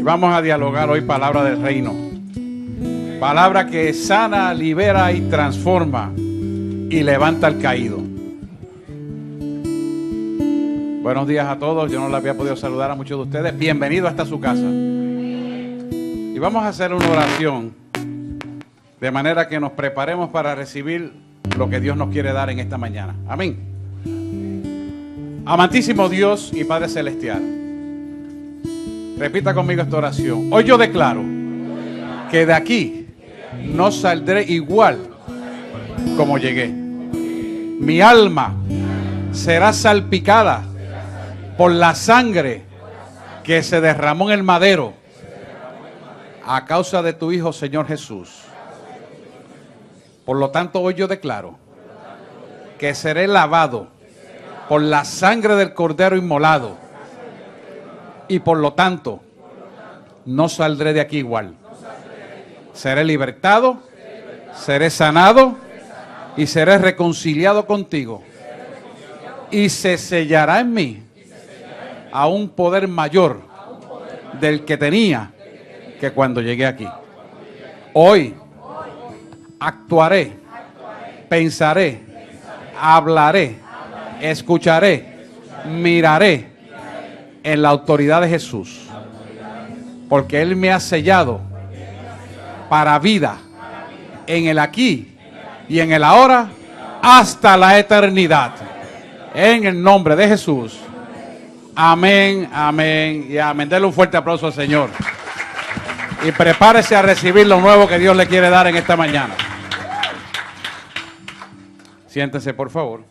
Y vamos a dialogar hoy palabra del reino. Palabra que sana, libera y transforma y levanta al caído. Buenos días a todos. Yo no les había podido saludar a muchos de ustedes. Bienvenido hasta su casa. Y vamos a hacer una oración de manera que nos preparemos para recibir lo que Dios nos quiere dar en esta mañana. Amén. Amantísimo Dios y Padre Celestial, repita conmigo esta oración. Hoy yo declaro que de aquí no saldré igual como llegué. Mi alma será salpicada por la sangre que se derramó en el madero a causa de tu Hijo, Señor Jesús. Por lo tanto, hoy yo declaro que seré lavado por la sangre del Cordero inmolado y por lo tanto no saldré de aquí igual. Seré libertado, seré sanado y seré reconciliado contigo. Y se sellará en mí a un poder mayor del que tenía que cuando llegué aquí. Hoy actuaré, pensaré, hablaré, escucharé, miraré en la autoridad de Jesús, porque Él me ha sellado para vida en el aquí y en el ahora hasta la eternidad. En el nombre de Jesús. Amén, amén y amén. Denle un fuerte aplauso al Señor. Y prepárese a recibir lo nuevo que Dios le quiere dar en esta mañana. Siéntese, por favor.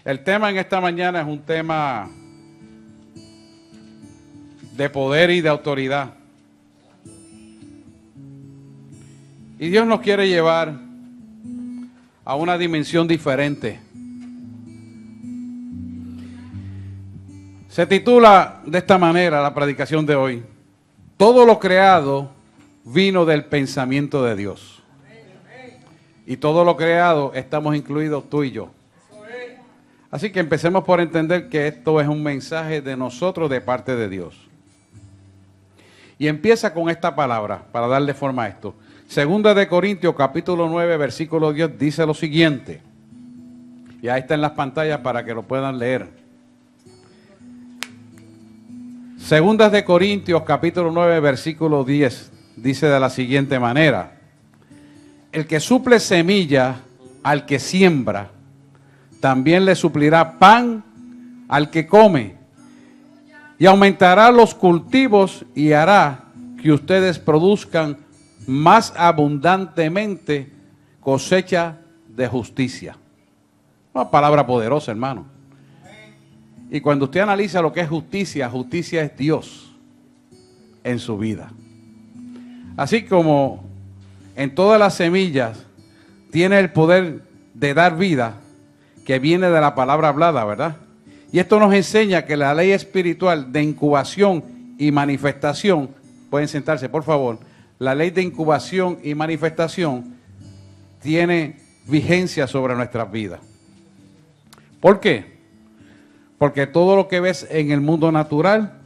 El tema en esta mañana es un tema de poder y de autoridad. Y Dios nos quiere llevar a una dimensión diferente. Se titula de esta manera la predicación de hoy: todo lo creado vino del pensamiento de Dios. Y todo lo creado estamos incluidos tú y yo. Así que empecemos por entender que esto es un mensaje de nosotros de parte de Dios. Y empieza con esta palabra para darle forma a esto. Segunda de Corintios capítulo 9 versículo 10 dice lo siguiente. Y ahí está en las pantallas para que lo puedan leer. Segunda de Corintios capítulo 9 versículo 10 dice de la siguiente manera: el que suple semilla al que siembra, también le suplirá pan al que come, y aumentará los cultivos y hará que ustedes produzcan más abundantemente cosecha de justicia. Una palabra poderosa, hermano. Y cuando usted analiza lo que es justicia, justicia es Dios en su vida. Así como en todas las semillas tiene el poder de dar vida, que viene de la palabra hablada, ¿verdad? Y esto nos enseña que la ley espiritual de incubación y manifestación, pueden sentarse por favor, la ley de incubación y manifestación tiene vigencia sobre nuestras vidas. ¿Por qué? Porque todo lo que ves en el mundo natural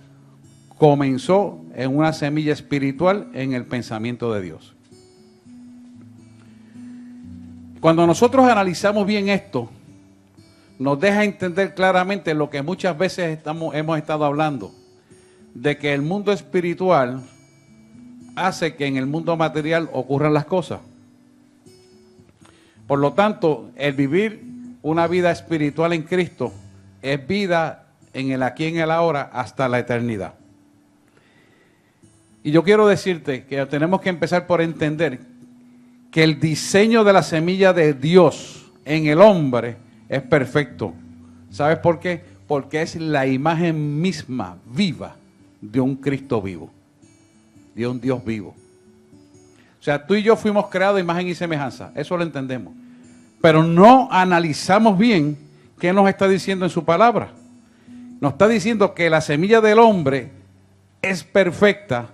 comenzó en una semilla espiritual en el pensamiento de Dios. Cuando nosotros analizamos bien esto, nos deja entender claramente lo que muchas veces hemos estado hablando, de que el mundo espiritual hace que en el mundo material ocurran las cosas. Por lo tanto, el vivir una vida espiritual en Cristo es vida en el aquí y en el ahora hasta la eternidad. Y yo quiero decirte que tenemos que empezar por entender que el diseño de la semilla de Dios en el hombre es perfecto. ¿Sabes por qué? Porque es la imagen misma, viva, de un Cristo vivo, de un Dios vivo. O sea, tú y yo fuimos creados a imagen y semejanza, eso lo entendemos. Pero no analizamos bien qué nos está diciendo en su palabra. Nos está diciendo que la semilla del hombre es perfecta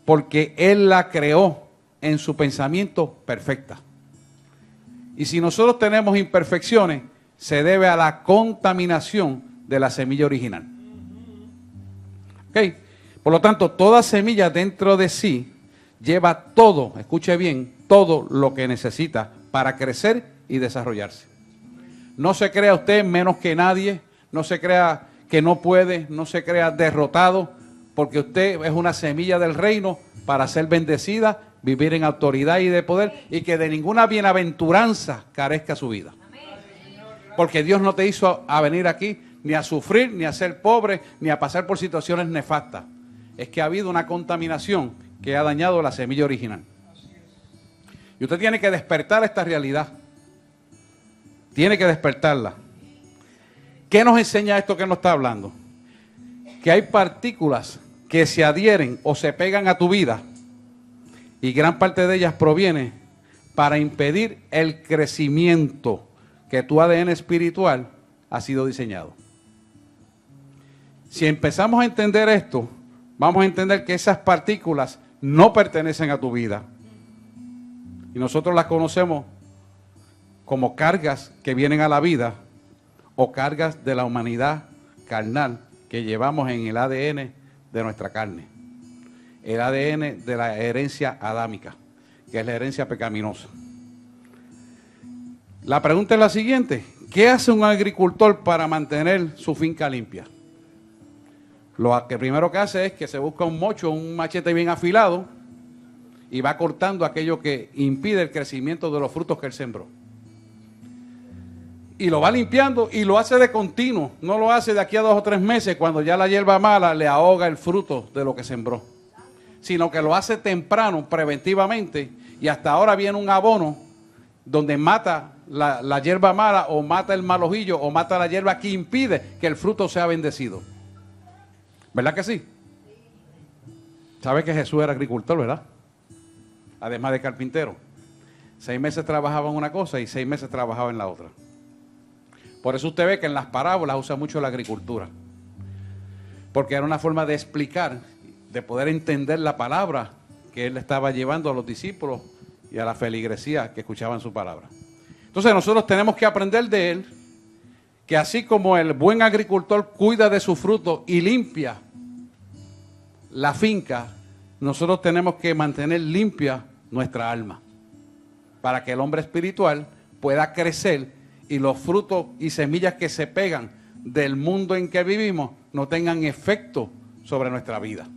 porque Él la creó en su pensamiento perfecta. Y si nosotros tenemos imperfecciones, se debe a la contaminación de la semilla original. ¿Ok? Por lo tanto, toda semilla dentro de sí lleva todo, escuche bien, todo lo que necesita para crecer y desarrollarse. No se crea usted menos que nadie, no se crea que no puede, no se crea derrotado, porque usted es una semilla del reino para ser bendecida, vivir en autoridad y de poder, y que de ninguna bienaventuranza carezca su vida. Porque Dios no te hizo a venir aquí ni a sufrir, ni a ser pobre, ni a pasar por situaciones nefastas. Es que ha habido una contaminación que ha dañado la semilla original. Y usted tiene que despertar esta realidad. Tiene que despertarla. ¿Qué nos enseña esto que nos está hablando? Que hay partículas que se adhieren o se pegan a tu vida, y gran parte de ellas proviene para impedir el crecimiento que tu ADN espiritual ha sido diseñado. Si empezamos a entender esto, vamos a entender que esas partículas no pertenecen a tu vida. Y nosotros las conocemos como cargas que vienen a la vida o cargas de la humanidad carnal que llevamos en el ADN de nuestra carne. El ADN de la herencia adámica, que es la herencia pecaminosa. La pregunta es la siguiente: ¿qué hace un agricultor para mantener su finca limpia? Lo que primero que hace es que se busca un mocho, un machete bien afilado, y va cortando aquello que impide el crecimiento de los frutos que él sembró. Y lo va limpiando y lo hace de continuo, no lo hace de aquí a 2 o 3 meses cuando ya la hierba mala le ahoga el fruto de lo que sembró, sino que lo hace temprano, preventivamente, y hasta ahora viene un abono donde mata la hierba mala, o mata el mal ojillo, o mata la hierba que impide que el fruto sea bendecido. ¿Verdad que sí? ¿Sabe que Jesús era agricultor, verdad? Además de carpintero. 6 meses trabajaba en una cosa y 6 meses trabajaba en la otra. Por eso usted ve que en las parábolas usa mucho la agricultura. Porque era una forma de explicar, de poder entender la palabra que él estaba llevando a los discípulos y a la feligresía que escuchaban su palabra. Entonces nosotros tenemos que aprender de él, que así como el buen agricultor cuida de su fruto y limpia la finca, nosotros tenemos que mantener limpia nuestra alma, para que el hombre espiritual pueda crecer y los frutos y semillas que se pegan del mundo en que vivimos no tengan efecto sobre nuestra vida.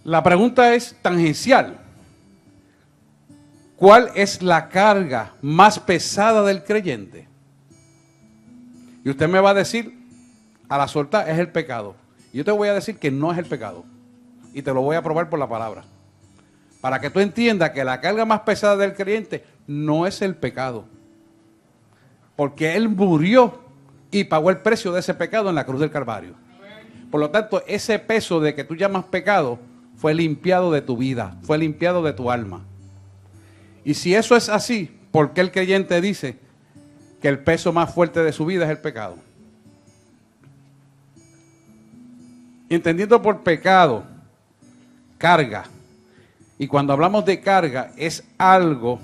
La pregunta es tangencial. ¿Cuál es la carga más pesada del creyente? Y usted me va a decir, a la solta, es el pecado. Y yo te voy a decir que no es el pecado. Y te lo voy a probar por la palabra. Para que tú entiendas que la carga más pesada del creyente no es el pecado. Porque Él murió y pagó el precio de ese pecado en la cruz del Calvario. Por lo tanto, ese peso de que tú llamas pecado fue limpiado de tu vida, fue limpiado de tu alma. Y si eso es así, ¿por qué el creyente dice que el peso más fuerte de su vida es el pecado? Entendiendo por pecado, carga. Y cuando hablamos de carga, es algo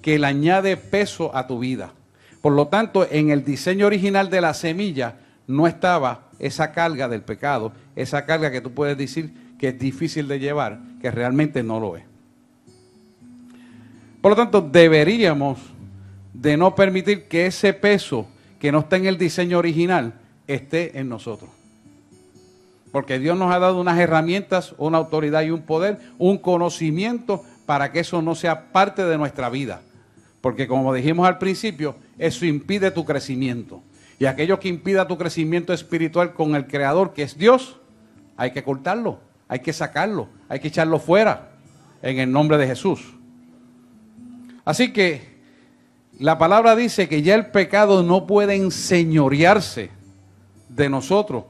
que le añade peso a tu vida. Por lo tanto, en el diseño original de la semilla no estaba esa carga del pecado, esa carga que tú puedes decir que es difícil de llevar, que realmente no lo es. Por lo tanto, deberíamos de no permitir que ese peso que no está en el diseño original esté en nosotros. Porque Dios nos ha dado unas herramientas, una autoridad y un poder, un conocimiento para que eso no sea parte de nuestra vida. Porque como dijimos al principio, eso impide tu crecimiento. Y aquello que impida tu crecimiento espiritual con el Creador, que es Dios, hay que cortarlo, hay que sacarlo, hay que echarlo fuera en el nombre de Jesús. Así que la palabra dice que ya el pecado no puede enseñorearse de nosotros.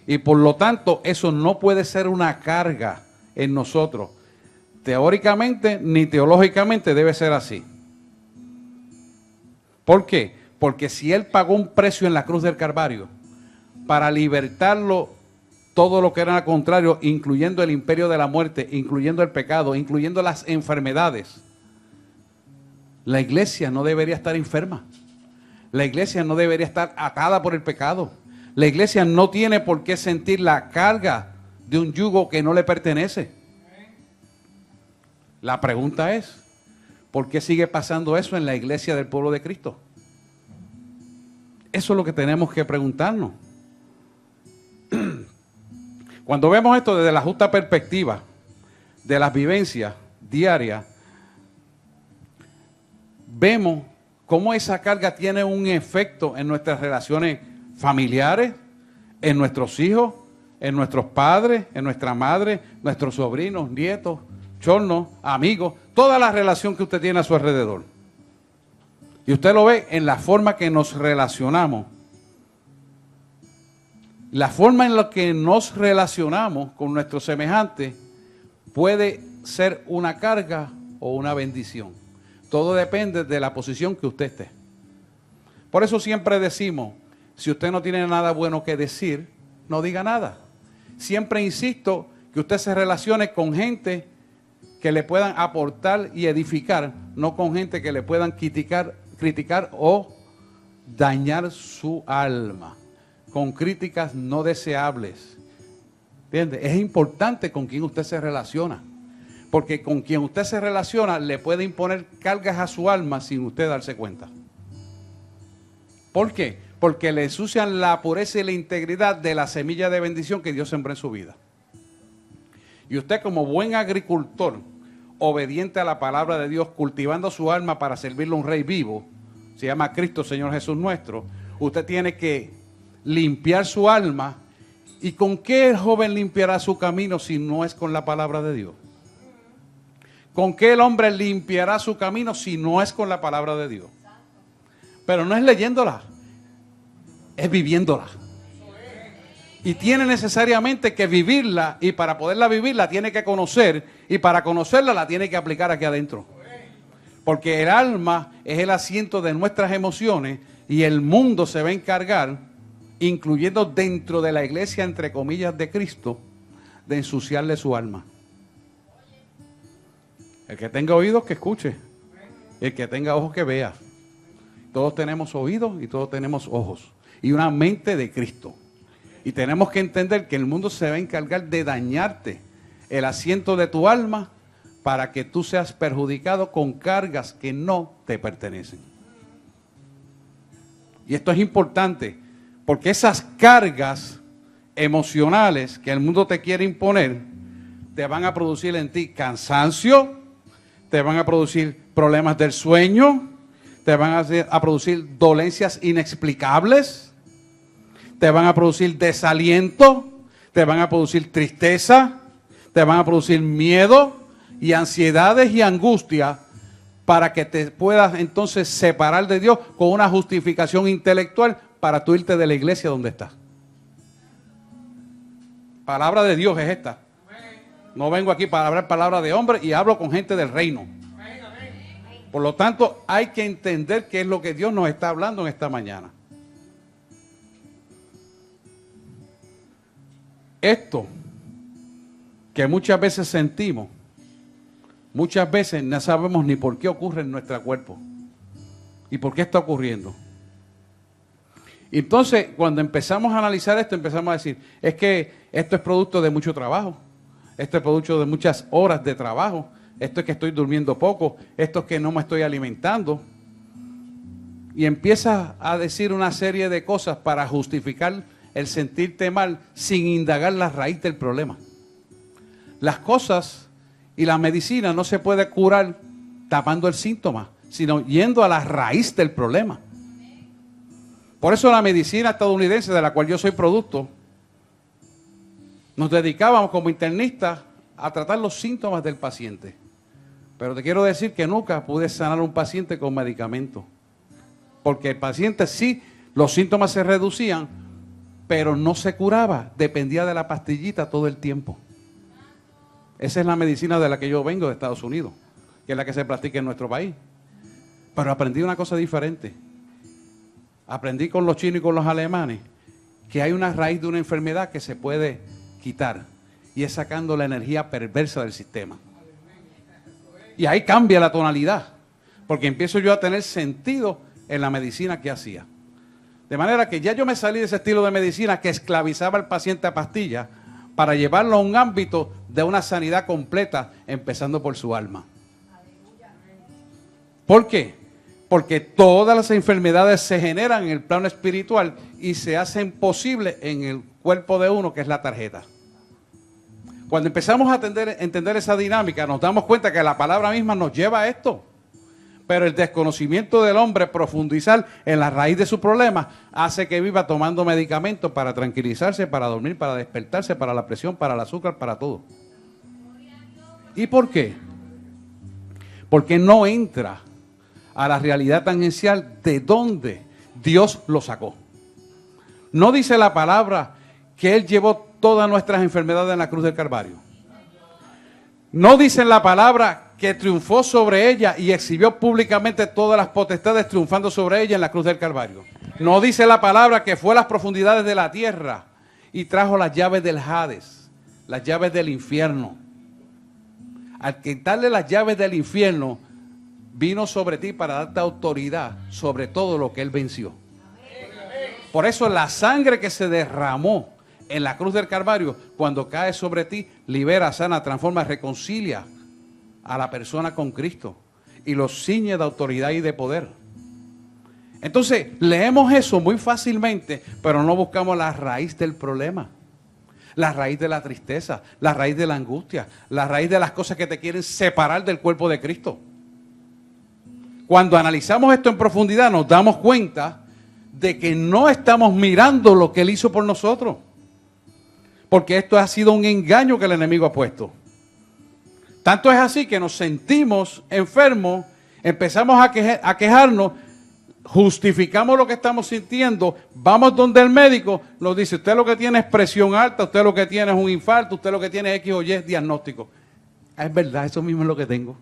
Y por lo tanto, eso no puede ser una carga en nosotros. Teóricamente ni teológicamente debe ser así. ¿Por qué? Porque si Él pagó un precio en la cruz del Calvario para libertarlo todo lo que era contrario, incluyendo el imperio de la muerte, incluyendo el pecado, incluyendo las enfermedades, la iglesia no debería estar enferma. La iglesia no debería estar atada por el pecado. La iglesia no tiene por qué sentir la carga de un yugo que no le pertenece. La pregunta es, ¿por qué sigue pasando eso en la iglesia del pueblo de Cristo? Eso es lo que tenemos que preguntarnos. Cuando vemos esto desde la justa perspectiva de las vivencias diarias, vemos cómo esa carga tiene un efecto en nuestras relaciones familiares, en nuestros hijos, en nuestros padres, en nuestra madre, nuestros sobrinos, nietos, chornos, amigos, toda la relación que usted tiene a su alrededor. Y usted lo ve en la forma que nos relacionamos. La forma en la que nos relacionamos con nuestros semejantes puede ser una carga o una bendición. Todo depende de la posición que usted esté. Por eso siempre decimos, si usted no tiene nada bueno que decir, no diga nada. Siempre insisto que usted se relacione con gente que le puedan aportar y edificar, no con gente que le puedan criticar o dañar su alma, con críticas no deseables. ¿Entiende? Es importante con quien usted se relaciona, porque con quien usted se relaciona le puede imponer cargas a su alma sin usted darse cuenta. ¿Por qué? Porque le ensucian la pureza y la integridad de la semilla de bendición que Dios sembró en su vida. Y usted, como buen agricultor, obediente a la palabra de Dios, cultivando su alma para servirle a un rey vivo, se llama Cristo Señor Jesús nuestro, usted tiene que limpiar su alma. ¿Y con qué el joven limpiará su camino si no es con la palabra de Dios? ¿Con qué el hombre limpiará su camino si no es con la palabra de Dios? Pero no es leyéndola, es viviéndola. Y tiene necesariamente que vivirla, y para poderla vivir la tiene que conocer, y para conocerla la tiene que aplicar aquí adentro. Porque el alma es el asiento de nuestras emociones, y el mundo se va a encargar, incluyendo dentro de la iglesia, entre comillas, de Cristo, de ensuciarle su alma. El que tenga oídos, que escuche. El que tenga ojos, que vea. Todos tenemos oídos y todos tenemos ojos. Y una mente de Cristo. Y tenemos que entender que el mundo se va a encargar de dañarte el asiento de tu alma para que tú seas perjudicado con cargas que no te pertenecen. Y esto es importante, porque esas cargas emocionales que el mundo te quiere imponer te van a producir en ti cansancio, te van a producir problemas del sueño, te van a producir dolencias inexplicables, te van a producir desaliento, te van a producir tristeza, te van a producir miedo y ansiedades y angustia, para que te puedas entonces separar de Dios con una justificación intelectual para tú irte de la iglesia donde estás. Palabra de Dios es esta. No vengo aquí para hablar palabra de hombre, y hablo con gente del reino. Por lo tanto, hay que entender qué es lo que Dios nos está hablando en esta mañana. Esto que muchas veces sentimos, muchas veces no sabemos ni por qué ocurre en nuestro cuerpo y por qué está ocurriendo. Entonces, cuando empezamos a analizar esto, empezamos a decir, es que esto es producto de mucho trabajo, esto es producto de muchas horas de trabajo, esto es que estoy durmiendo poco, esto es que no me estoy alimentando. Y empiezas a decir una serie de cosas para justificar el sentirte mal sin indagar la raíz del problema. Las cosas y la medicina no se puede curar tapando el síntoma, sino yendo a la raíz del problema. Por eso la medicina estadounidense, de la cual yo soy producto, nos dedicábamos como internistas a tratar los síntomas del paciente. Pero te quiero decir que nunca pude sanar a un paciente con medicamentos. Porque el paciente sí, los síntomas se reducían, pero no se curaba, dependía de la pastillita todo el tiempo. Esa es la medicina de la que yo vengo de Estados Unidos, que es la que se practica en nuestro país. Pero aprendí una cosa diferente. Aprendí con los chinos y con los alemanes que hay una raíz de una enfermedad que se puede quitar, y es sacando la energía perversa del sistema. Y ahí cambia la tonalidad, porque empiezo yo a tener sentido en la medicina que hacía. De manera que ya yo me salí de ese estilo de medicina que esclavizaba al paciente a pastillas para llevarlo a un ámbito de una sanidad completa, empezando por su alma. ¿Por qué? Porque todas las enfermedades se generan en el plano espiritual y se hacen posibles en el cuerpo de uno, que es la tarjeta. Cuando empezamos a entender esa dinámica, nos damos cuenta que la palabra misma nos lleva a esto. Pero el desconocimiento del hombre, profundizar en la raíz de su problema, hace que viva tomando medicamentos para tranquilizarse, para dormir, para despertarse, para la presión, para el azúcar, para todo. ¿Y por qué? Porque no entra a la realidad tangencial de dónde Dios lo sacó. No dice la palabra que Él llevó todas nuestras enfermedades en la cruz del Calvario. No dice en la palabra que triunfó sobre ella y exhibió públicamente todas las potestades triunfando sobre ella en la cruz del Calvario. No dice la palabra que fue a las profundidades de la tierra y trajo las llaves del Hades, las llaves del infierno. Al quitarle las llaves del infierno, vino sobre ti para darte autoridad sobre todo lo que Él venció. Por eso la sangre que se derramó en la cruz del Calvario, cuando cae sobre ti, libera, sana, transforma, reconcilia a la persona con Cristo y los ciñe de autoridad y de poder. Entonces, leemos eso muy fácilmente, pero no buscamos la raíz del problema, la raíz de la tristeza, la raíz de la angustia, la raíz de las cosas que te quieren separar del cuerpo de Cristo. Cuando analizamos esto en profundidad, nos damos cuenta de que no estamos mirando lo que Él hizo por nosotros, porque esto ha sido un engaño que el enemigo ha puesto. Tanto es así que nos sentimos enfermos, empezamos a quejarnos, justificamos lo que estamos sintiendo, vamos donde el médico, nos dice, usted lo que tiene es presión alta, usted lo que tiene es un infarto, usted lo que tiene es X o Y diagnóstico. Es verdad, eso mismo es lo que tengo.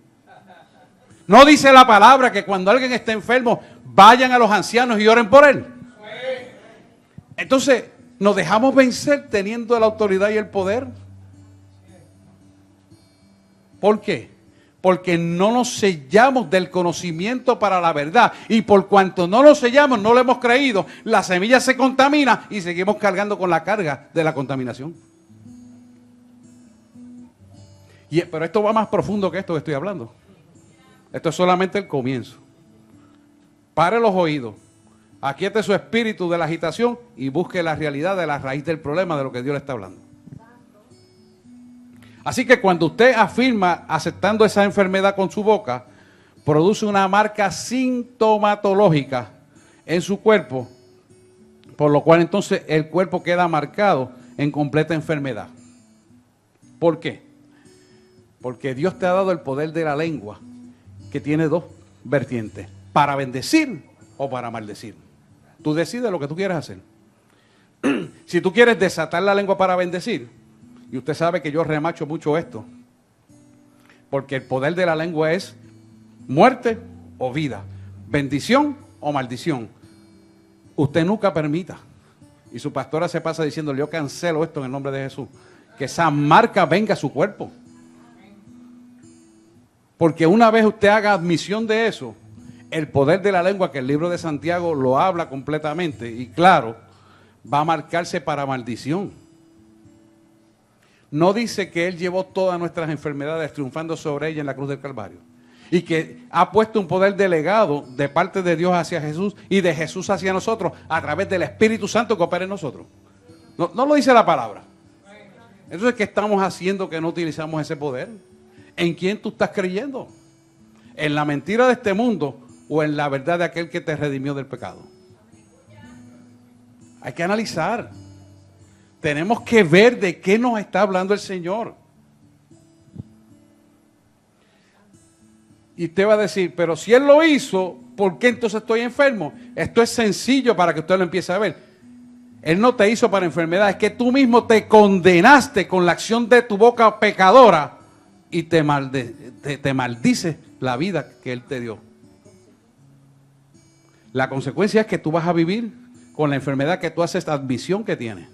No dice la palabra que cuando alguien esté enfermo, vayan a los ancianos y oren por él. Entonces, nos dejamos vencer teniendo la autoridad y el poder. ¿Por qué? Porque no nos sellamos del conocimiento para la verdad. Y por cuanto no lo sellamos, no lo hemos creído, la semilla se contamina y seguimos cargando con la carga de la contaminación. Pero esto va más profundo que esto que estoy hablando. Esto es solamente el comienzo. Pare los oídos, aquiete su espíritu de la agitación y busque la realidad de la raíz del problema de lo que Dios le está hablando. Así que cuando usted afirma aceptando esa enfermedad con su boca, produce una marca sintomatológica en su cuerpo, por lo cual entonces el cuerpo queda marcado en completa enfermedad. ¿Por qué? Porque Dios te ha dado el poder de la lengua, que tiene dos vertientes, para bendecir o para maldecir. Tú decides lo que tú quieres hacer. Si tú quieres desatar la lengua para bendecir, y usted sabe que yo remacho mucho esto, porque el poder de la lengua es muerte o vida, bendición o maldición. Usted nunca permita, y su pastora se pasa diciéndole, yo cancelo esto en el nombre de Jesús, que esa marca venga a su cuerpo. Porque una vez usted haga admisión de eso, el poder de la lengua, que el libro de Santiago lo habla completamente y claro, va a marcarse para maldición. No dice que Él llevó todas nuestras enfermedades triunfando sobre ella en la cruz del Calvario. Y que ha puesto un poder delegado de parte de Dios hacia Jesús y de Jesús hacia nosotros a través del Espíritu Santo que opera en nosotros. No lo dice la palabra. Entonces, ¿qué estamos haciendo que no utilizamos ese poder? ¿En quién tú estás creyendo? ¿En la mentira de este mundo o en la verdad de aquel que te redimió del pecado? Hay que analizar. Tenemos que ver de qué nos está hablando el Señor. Y usted va a decir, pero si Él lo hizo, ¿por qué entonces estoy enfermo? Esto es sencillo para que usted lo empiece a ver. Él no te hizo para enfermedad, es que tú mismo te condenaste con la acción de tu boca pecadora y te maldices la vida que Él te dio. La consecuencia es que tú vas a vivir con la enfermedad que tú haces admisión que tienes.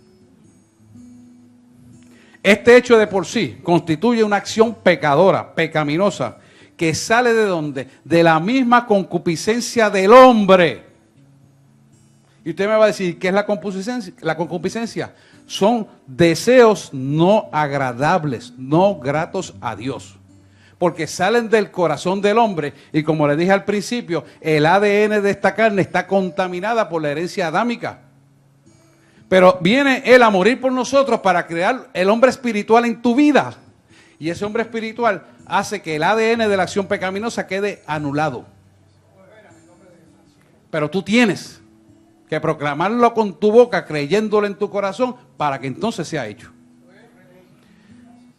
Este hecho de por sí constituye una acción pecadora, pecaminosa, que sale ¿de dónde? De la misma concupiscencia del hombre. Y usted me va a decir, ¿qué es la concupiscencia? La concupiscencia son deseos no agradables, no gratos a Dios. Porque salen del corazón del hombre y como le dije al principio, el ADN de esta carne está contaminada por la herencia adámica. Pero viene Él a morir por nosotros para crear el hombre espiritual en tu vida. Y ese hombre espiritual hace que el ADN de la acción pecaminosa quede anulado. Pero tú tienes que proclamarlo con tu boca, creyéndolo en tu corazón, para que entonces sea hecho.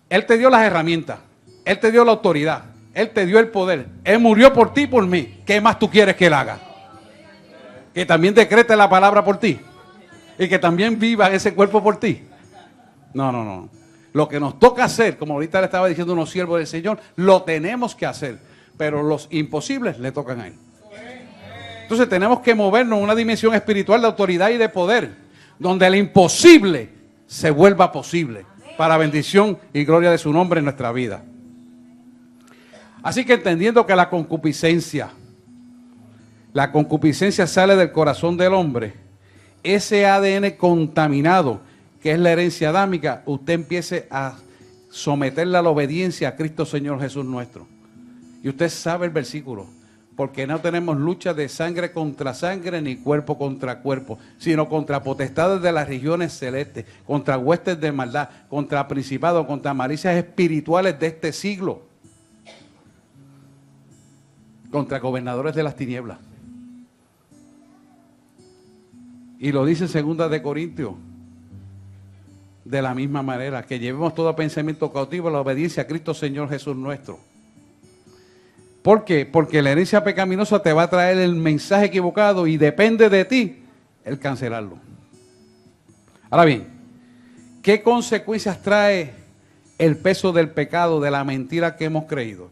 Él te dio las herramientas, Él te dio la autoridad, Él te dio el poder. Él murió por ti y por mí. ¿Qué más tú quieres que Él haga? Que también decrete la palabra por ti. Y que también viva ese cuerpo por ti. No. Lo que nos toca hacer, como ahorita le estaba diciendo unos siervos del Señor, lo tenemos que hacer. Pero los imposibles le tocan a Él. Entonces tenemos que movernos en una dimensión espiritual de autoridad y de poder, donde el imposible se vuelva posible, para bendición y gloria de su nombre en nuestra vida. Así que entendiendo que la concupiscencia sale del corazón del hombre, ese ADN contaminado, que es la herencia adámica, usted empiece a someterla a la obediencia a Cristo Señor Jesús nuestro. Y usted sabe el versículo. Porque no tenemos lucha de sangre contra sangre ni cuerpo contra cuerpo, sino contra potestades de las regiones celestes, contra huestes de maldad, contra principados, contra malicias espirituales de este siglo, contra gobernadores de las tinieblas. Y lo dice en 2 de Corintios, de la misma manera, que llevemos todo pensamiento cautivo a la obediencia a Cristo Señor Jesús nuestro. ¿Por qué? Porque la herencia pecaminosa te va a traer el mensaje equivocado y depende de ti el cancelarlo. Ahora bien, ¿qué consecuencias trae el peso del pecado, de la mentira que hemos creído?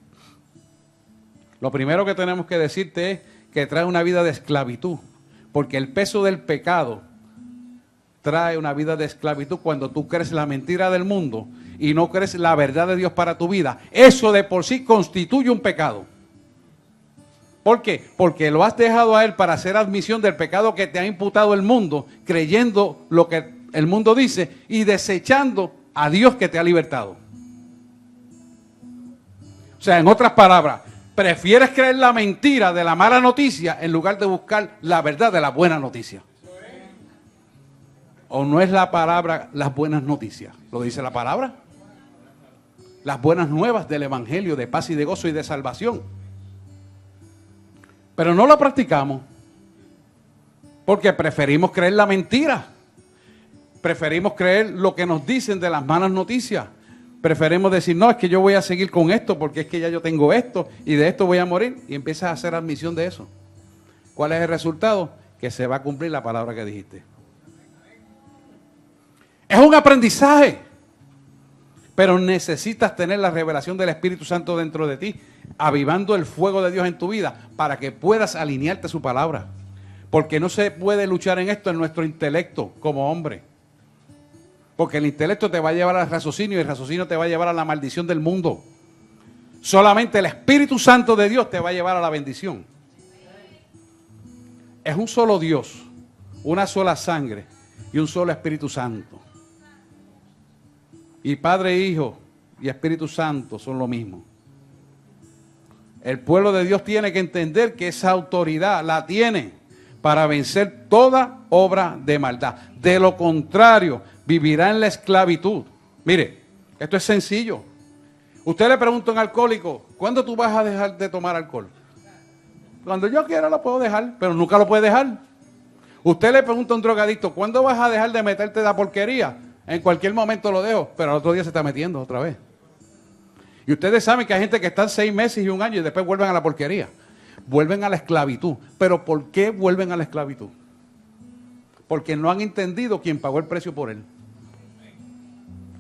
Lo primero que tenemos que decirte es que trae una vida de esclavitud, porque el peso del pecado trae una vida de esclavitud cuando tú crees la mentira del mundo y no crees la verdad de Dios para tu vida. Eso de por sí constituye un pecado. ¿Por qué? Porque lo has dejado a Él para hacer admisión del pecado que te ha imputado el mundo, creyendo lo que el mundo dice y desechando a Dios que te ha libertado. O sea, en otras palabras, prefieres creer la mentira de la mala noticia en lugar de buscar la verdad de la buena noticia. ¿O no es la palabra las buenas noticias? ¿Lo dice la palabra? Las buenas nuevas del evangelio de paz y de gozo y de salvación. Pero no lo practicamos porque preferimos creer la mentira. Preferimos creer lo que nos dicen de las malas noticias. Preferimos decir, no, es que yo voy a seguir con esto porque es que ya yo tengo esto y de esto voy a morir. Y empiezas a hacer admisión de eso. ¿Cuál es el resultado? Que se va a cumplir la palabra que dijiste. Es un aprendizaje. Pero necesitas tener la revelación del Espíritu Santo dentro de ti, avivando el fuego de Dios en tu vida para que puedas alinearte a su palabra. Porque no se puede luchar en esto en nuestro intelecto como hombre. Porque el intelecto te va a llevar al raciocinio y el raciocinio te va a llevar a la maldición del mundo. Solamente el Espíritu Santo de Dios te va a llevar a la bendición. Es un solo Dios, una sola sangre y un solo Espíritu Santo. Y Padre, Hijo y Espíritu Santo son lo mismo. El pueblo de Dios tiene que entender que esa autoridad la tiene para vencer toda obra de maldad. De lo contrario, vivirá en la esclavitud. Mire, esto es sencillo. Usted le pregunta a un alcohólico, ¿cuándo tú vas a dejar de tomar alcohol? Cuando yo quiera lo puedo dejar, pero nunca lo puede dejar. Usted le pregunta a un drogadicto, ¿cuándo vas a dejar de meterte la porquería? En cualquier momento lo dejo, pero al otro día se está metiendo otra vez. Y ustedes saben que hay gente que está 6 meses y 1 año y después vuelven a la porquería. Vuelven a la esclavitud. ¿Pero por qué vuelven a la esclavitud? Porque no han entendido quién pagó el precio por él.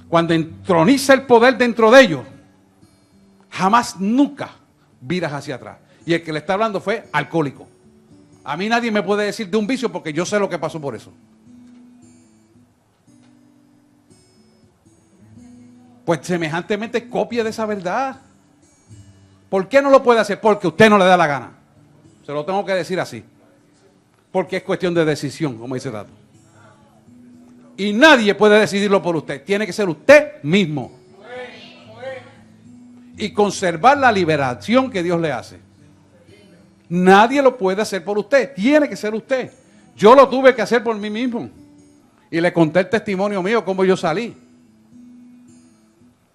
Cuando entroniza el poder dentro de ellos, jamás, nunca viras hacia atrás. Y el que le está hablando fue alcohólico. A mí nadie me puede decir de un vicio porque yo sé lo que pasó por eso. Pues semejantemente copia de esa verdad. ¿Por qué no lo puede hacer? Porque usted no le da la gana. Se lo tengo que decir así. Porque es cuestión de decisión, como dice Tato. Y nadie puede decidirlo por usted. Tiene que ser usted mismo. Y conservar la liberación que Dios le hace. Nadie lo puede hacer por usted. Tiene que ser usted. Yo lo tuve que hacer por mí mismo. Y le conté el testimonio mío, cómo yo salí.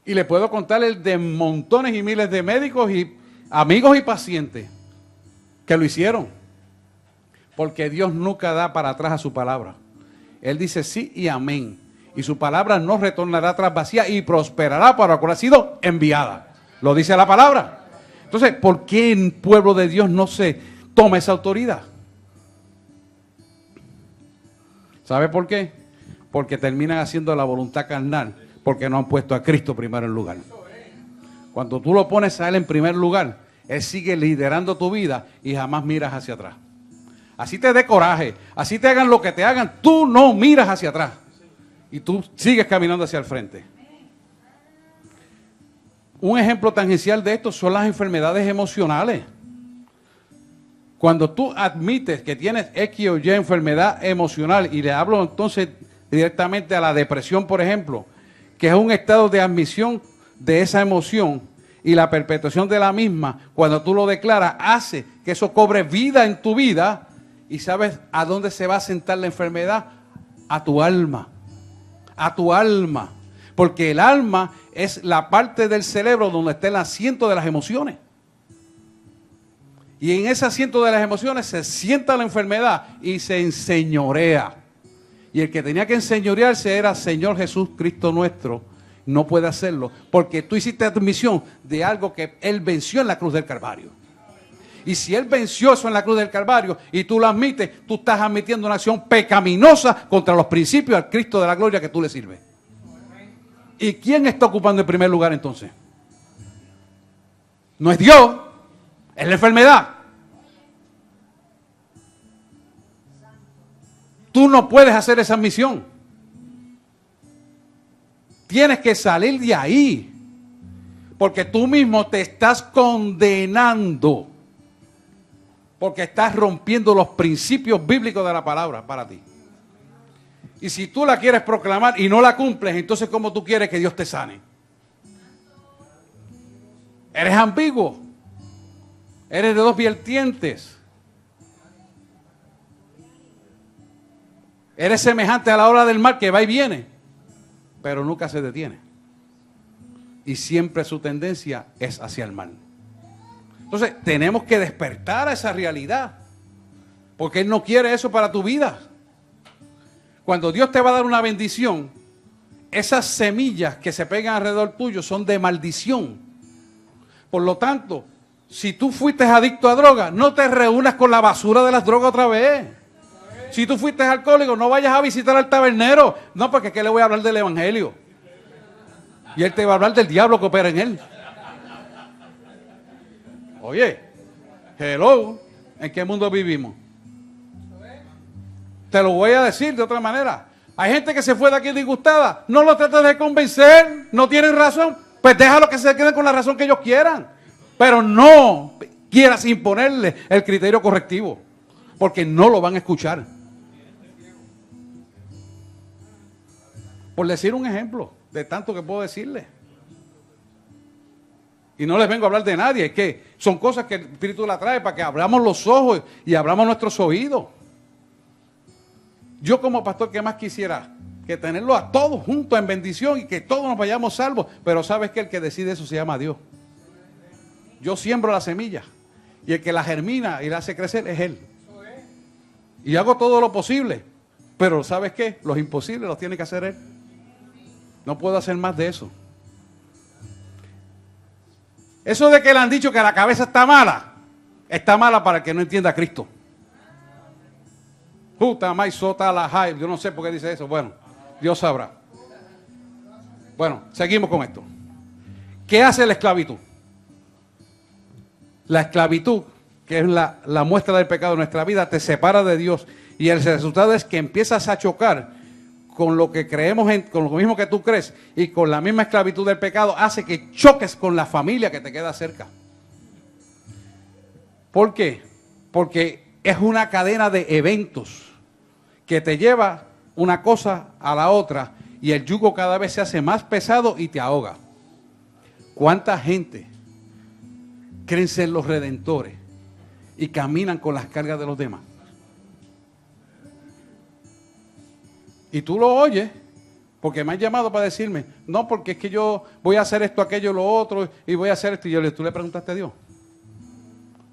Y le puedo contar el de montones y miles de médicos y amigos y pacientes que lo hicieron. Porque Dios nunca da para atrás a su palabra. Él dice sí y amén. Y su palabra no retornará atrás vacía y prosperará para lo cual ha sido enviada. Lo dice la palabra. Entonces, ¿por qué en el pueblo de Dios no se toma esa autoridad? ¿Sabe por qué? Porque terminan haciendo la voluntad carnal, porque no han puesto a Cristo primero en lugar. Cuando tú lo pones a Él en primer lugar, Él sigue liderando tu vida y jamás miras hacia atrás. Así te dé coraje, así te hagan lo que te hagan, tú no miras hacia atrás. Y tú sigues caminando hacia el frente. Un ejemplo tangencial de esto son las enfermedades emocionales. Cuando tú admites que tienes X o Y enfermedad emocional, y le hablo entonces directamente a la depresión, por ejemplo, que es un estado de admisión de esa emoción y la perpetuación de la misma, cuando tú lo declaras, hace que eso cobre vida en tu vida. ¿Y sabes a dónde se va a sentar la enfermedad? A tu alma. A tu alma. Porque el alma es la parte del cerebro donde está el asiento de las emociones. Y en ese asiento de las emociones se sienta la enfermedad y se enseñorea. Y el que tenía que enseñorearse era Señor Jesús Cristo nuestro. No puede hacerlo porque tú hiciste admisión de algo que Él venció en la cruz del Calvario. Y si Él venció eso en la cruz del Calvario y tú lo admites, tú estás admitiendo una acción pecaminosa contra los principios al Cristo de la gloria que tú le sirves. ¿Y quién está ocupando el primer lugar entonces? No es Dios, es la enfermedad. Tú no puedes hacer esa admisión. Tienes que salir de ahí. Porque tú mismo te estás condenando. Porque estás rompiendo los principios bíblicos de la palabra para ti. Y si tú la quieres proclamar y no la cumples, entonces ¿cómo tú quieres que Dios te sane? Eres ambiguo. Eres de dos vertientes. Eres semejante a la ola del mar que va y viene, pero nunca se detiene. Y siempre su tendencia es hacia el mal. Entonces, tenemos que despertar a esa realidad. Porque Él no quiere eso para tu vida. Cuando Dios te va a dar una bendición, esas semillas que se pegan alrededor tuyo son de maldición. Por lo tanto, si tú fuiste adicto a droga, no te reúnas con la basura de las drogas otra vez. Si tú fuiste alcohólico, no vayas a visitar al tabernero. No, porque ¿qué le voy a hablar del evangelio? Y él te va a hablar del diablo que opera en él. Oye, hello, ¿en qué mundo vivimos? Te lo voy a decir de otra manera. Hay gente que se fue de aquí disgustada. No lo trates de convencer, no tienen razón. Pues déjalo que se queden con la razón que ellos quieran. Pero no quieras imponerle el criterio correctivo. Porque no lo van a escuchar. Por decir un ejemplo de tanto que puedo decirle. Y no les vengo a hablar de nadie, es que son cosas que el Espíritu la trae para que abramos los ojos y abramos nuestros oídos. Yo como pastor, ¿qué más quisiera? Que tenerlo a todos juntos en bendición y que todos nos vayamos salvos. Pero sabes que el que decide eso se llama Dios. Yo siembro la semilla y el que la germina y la hace crecer es Él. Y hago todo lo posible. Pero ¿sabes qué? Los imposibles los tiene que hacer Él. No puedo hacer más de eso. Eso de que le han dicho que la cabeza está mala para el que no entienda a Cristo. Yo no sé por qué dice eso. Bueno, Dios sabrá. Bueno, seguimos con esto. ¿Qué hace la esclavitud? La esclavitud, que es la muestra del pecado de nuestra vida, te separa de Dios. Y el resultado es que empiezas a chocar con lo que creemos, con lo mismo que tú crees, y con la misma esclavitud del pecado, hace que choques con la familia que te queda cerca. ¿Por qué? Porque es una cadena de eventos que te lleva una cosa a la otra y el yugo cada vez se hace más pesado y te ahoga. ¿Cuánta gente creen ser los redentores y caminan con las cargas de los demás? Y tú lo oyes, porque me han llamado para decirme, no, porque es que yo voy a hacer esto, aquello, lo otro, y voy a hacer esto. Y tú le preguntaste a Dios.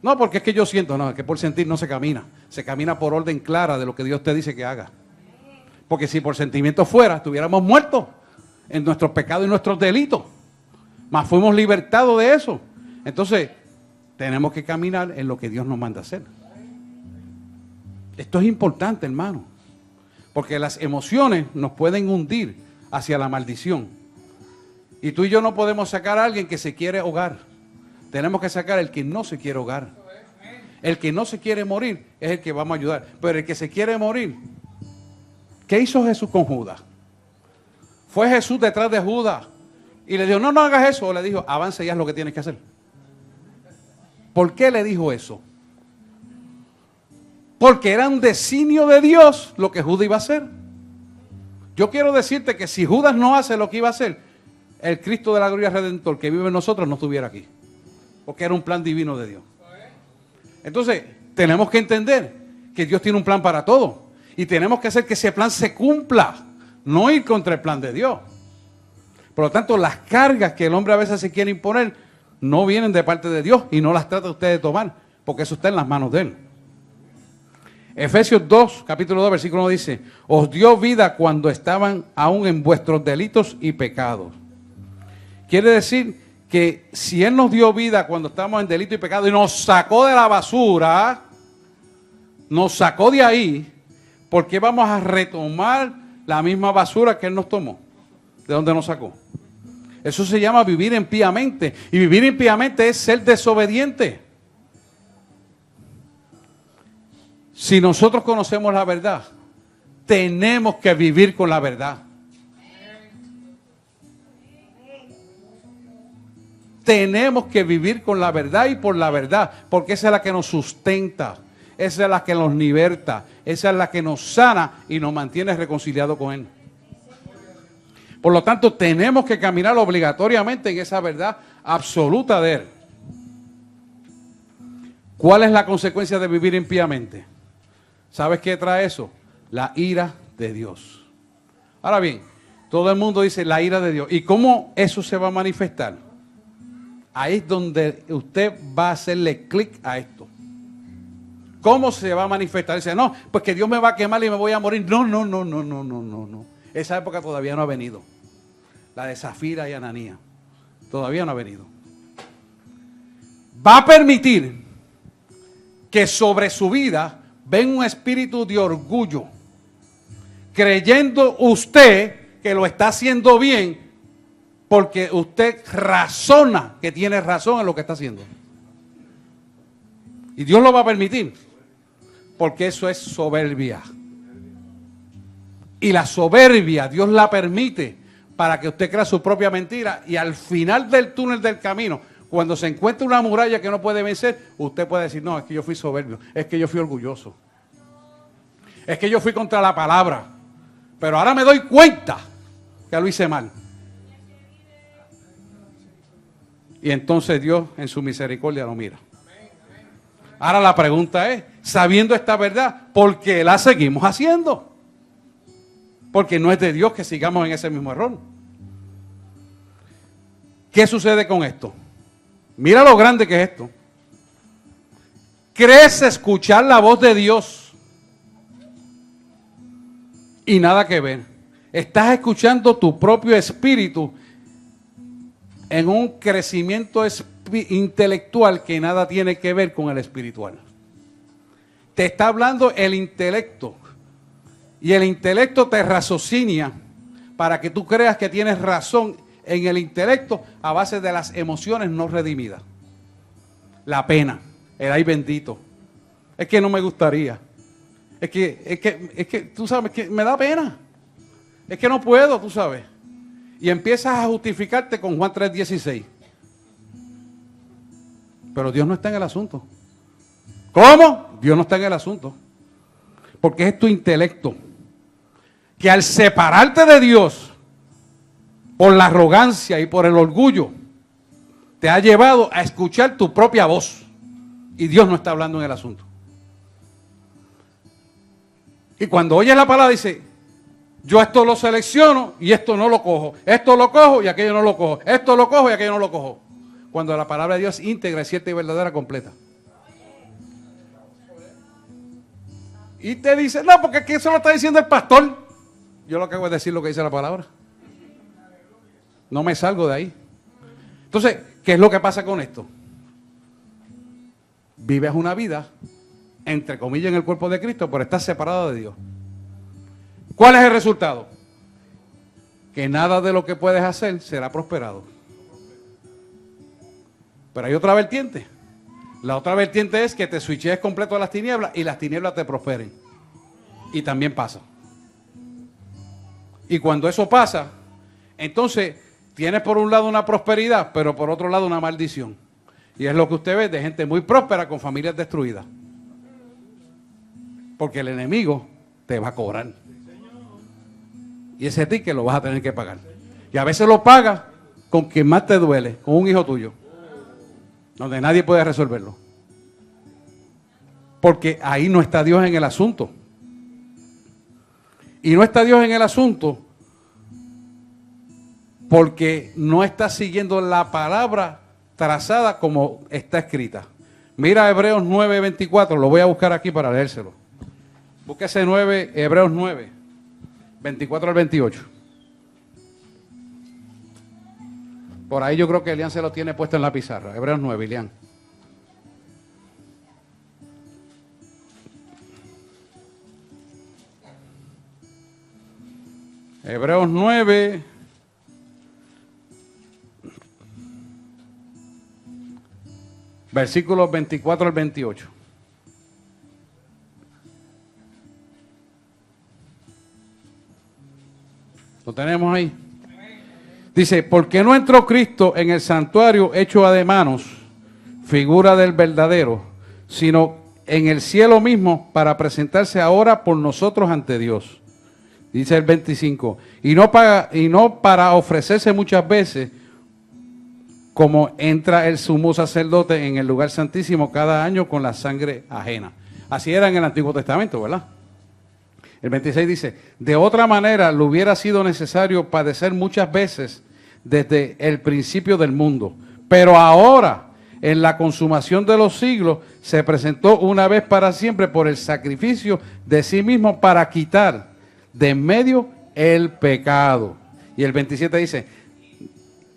No, porque es que yo siento, no, es que por sentir no se camina por orden clara de lo que Dios te dice que haga. Porque si por sentimiento fuera, estuviéramos muertos en nuestros pecados y nuestros delitos. Mas fuimos libertados de eso. Entonces, tenemos que caminar en lo que Dios nos manda hacer. Esto es importante, hermano. Porque las emociones nos pueden hundir hacia la maldición. Y tú y yo no podemos sacar a alguien que se quiere ahogar. Tenemos que sacar al que no se quiere ahogar. El que no se quiere morir es el que vamos a ayudar. Pero el que se quiere morir, ¿qué hizo Jesús con Judas? Fue Jesús detrás de Judas y le dijo, no hagas eso. O le dijo, avanza y haz lo que tienes que hacer. ¿Por qué le dijo eso? Porque era un designio de Dios lo que Judas iba a hacer. Yo quiero decirte que si Judas no hace lo que iba a hacer, el Cristo de la gloria redentor que vive en nosotros no estuviera aquí. Porque era un plan divino de Dios. Entonces, tenemos que entender que Dios tiene un plan para todo. Y tenemos que hacer que ese plan se cumpla. No ir contra el plan de Dios. Por lo tanto, las cargas que el hombre a veces se quiere imponer no vienen de parte de Dios y no las trata usted de tomar. Porque eso está en las manos de Él. Efesios 2, capítulo 2, versículo 1 dice, os dio vida cuando estaban aún en vuestros delitos y pecados. Quiere decir que si Él nos dio vida cuando estábamos en delito y pecado y nos sacó de la basura, nos sacó de ahí, ¿por qué vamos a retomar la misma basura que Él nos tomó? ¿De dónde nos sacó? Eso se llama vivir impíamente. Y vivir impíamente es ser desobediente. Si nosotros conocemos la verdad, tenemos que vivir con la verdad. Tenemos que vivir con la verdad y por la verdad, porque esa es la que nos sustenta, esa es la que nos liberta, esa es la que nos sana y nos mantiene reconciliados con Él. Por lo tanto, tenemos que caminar obligatoriamente en esa verdad absoluta de Él. ¿Cuál es la consecuencia de vivir impíamente? ¿Sabes qué trae eso? La ira de Dios. Ahora bien, todo el mundo dice la ira de Dios. ¿Y cómo eso se va a manifestar? Ahí es donde usted va a hacerle clic a esto. ¿Cómo se va a manifestar? Dice, no, pues que Dios me va a quemar y me voy a morir. No. Esa época todavía no ha venido. La de Zafira y Ananías. Todavía no ha venido. Va a permitir que sobre su vida ven un espíritu de orgullo, creyendo usted que lo está haciendo bien, porque usted razona que tiene razón en lo que está haciendo. Y Dios lo va a permitir, porque eso es soberbia. Y la soberbia Dios la permite para que usted crea su propia mentira y al final del túnel del camino, cuando se encuentra una muralla que no puede vencer, usted puede decir, no, es que yo fui soberbio, es que yo fui orgulloso, es que yo fui contra la palabra, pero ahora me doy cuenta que lo hice mal. Y entonces Dios en su misericordia lo mira. Ahora la pregunta es, sabiendo esta verdad, ¿por qué la seguimos haciendo? Porque no es de Dios que sigamos en ese mismo error. ¿Qué sucede con esto? Mira lo grande que es esto. ¿Crees escuchar la voz de Dios? Y nada que ver. Estás escuchando tu propio espíritu en un crecimiento intelectual que nada tiene que ver con el espiritual. Te está hablando el intelecto. Y el intelecto te raciocina para que tú creas que tienes razón en el intelecto a base de las emociones no redimidas. La pena, el ay bendito. Es que no me gustaría. Es que tú sabes que me da pena. Es que no puedo, tú sabes. Y empiezas a justificarte con Juan 3:16. Pero Dios no está en el asunto. ¿Cómo? Dios no está en el asunto. Porque es tu intelecto. Que al separarte de Dios, por la arrogancia y por el orgullo, te ha llevado a escuchar tu propia voz. Y Dios no está hablando en el asunto. Y cuando oyes la palabra dice, yo esto lo selecciono y esto no lo cojo. Esto lo cojo y aquello no lo cojo. Esto lo cojo y aquello no lo cojo. Cuando la palabra de Dios es íntegra, es cierta y verdadera, completa. Y te dice, no, porque aquí eso lo está diciendo el pastor. Yo lo que hago es decir lo que dice la palabra. No me salgo de ahí. Entonces, ¿qué es lo que pasa con esto? Vives una vida, entre comillas, en el cuerpo de Cristo, pero estás separado de Dios. ¿Cuál es el resultado? Que nada de lo que puedes hacer será prosperado. Pero hay otra vertiente. La otra vertiente es que te switches completo a las tinieblas y las tinieblas te prosperen. Y también pasa. Y cuando eso pasa, entonces tienes por un lado una prosperidad, pero por otro lado una maldición. Y es lo que usted ve de gente muy próspera con familias destruidas. Porque el enemigo te va a cobrar. Y ese ticket lo vas a tener que pagar. Y a veces lo pagas con quien más te duele, con un hijo tuyo. Donde nadie puede resolverlo. Porque ahí no está Dios en el asunto. Y no está Dios en el asunto porque no está siguiendo la palabra trazada como está escrita. Mira Hebreos 9:24, lo voy a buscar aquí para leérselo. Búsquese Hebreos 9, 24 al 28. Por ahí yo creo que Elian se lo tiene puesto en la pizarra. Hebreos 9, Elian. Hebreos 9, versículos 24 al 28. ¿Lo tenemos ahí? Dice, ¿por qué no entró Cristo en el santuario hecho de manos, figura del verdadero, sino en el cielo mismo para presentarse ahora por nosotros ante Dios? Dice el 25, y no para ofrecerse muchas veces, como entra el sumo sacerdote en el lugar santísimo cada año con la sangre ajena. Así era en el Antiguo Testamento, ¿verdad? El 26 dice, de otra manera le hubiera sido necesario padecer muchas veces desde el principio del mundo. Pero ahora, en la consumación de los siglos, se presentó una vez para siempre por el sacrificio de sí mismo para quitar de en medio el pecado. Y el 27 dice,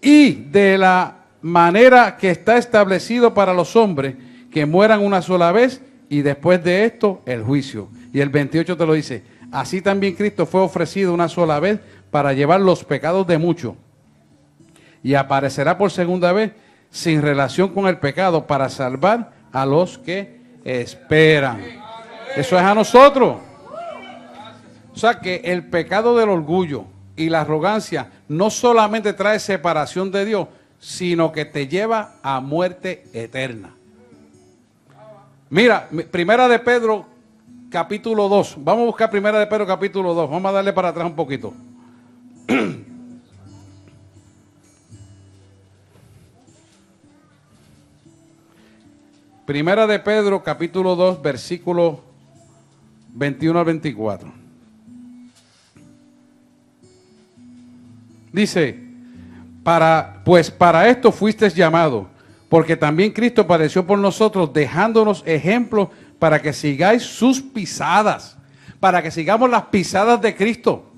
y de la manera que está establecido para los hombres que mueran una sola vez y después de esto el juicio. Y el 28 te lo dice, así también Cristo fue ofrecido una sola vez para llevar los pecados de muchos y aparecerá por segunda vez sin relación con el pecado para salvar a los que esperan. Eso es a nosotros. O sea que el pecado del orgullo y la arrogancia no solamente trae separación de Dios, sino que te lleva a muerte eterna. Mira, Primera de Pedro capítulo 2. Vamos a buscar Primera de Pedro capítulo 2. Vamos a darle para atrás un poquito. Primera de Pedro capítulo 2, versículo 21 al 24. Dice, pues para esto fuisteis llamados, porque también Cristo padeció por nosotros, dejándonos ejemplos para que sigáis sus pisadas, para que sigamos las pisadas de Cristo.